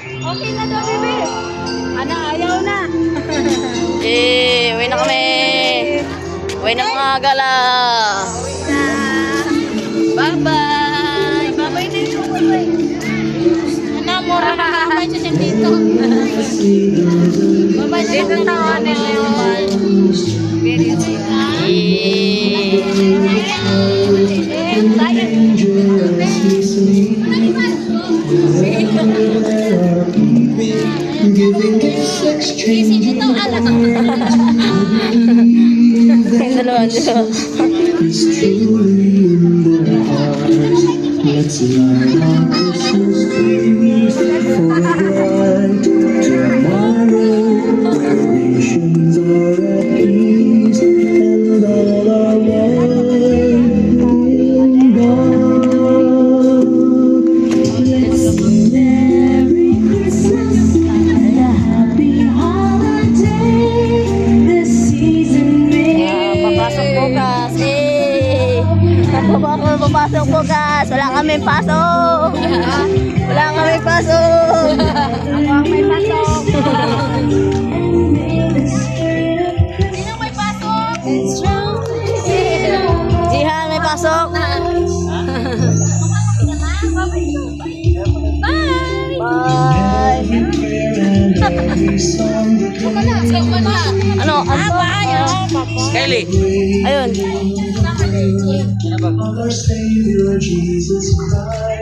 Okay na daw, bebe. Ana, ayaw na. Uwi na kami. Uwi na mga gala. Bye-bye. Babay na ito, babay. Ana, mura na kamay siya dito. Babay na ito tawanan na yun. Very Isipin itong anak. Yung dalawa nila. Let's light our Christmas trees for a bright tomorrow. Nations are at peace and all are one in God. Let's sing Merry Christmas and a happy holiday. This season may Papasok bukas. Papasok bukas. Wala kami pasok. Wala kami pasok. Ako ang may pasok. Sino may pasok? Jihan, may pasok. Bye! Bye. Ano? Kylie. Ayun. Our Savior Jesus Christ.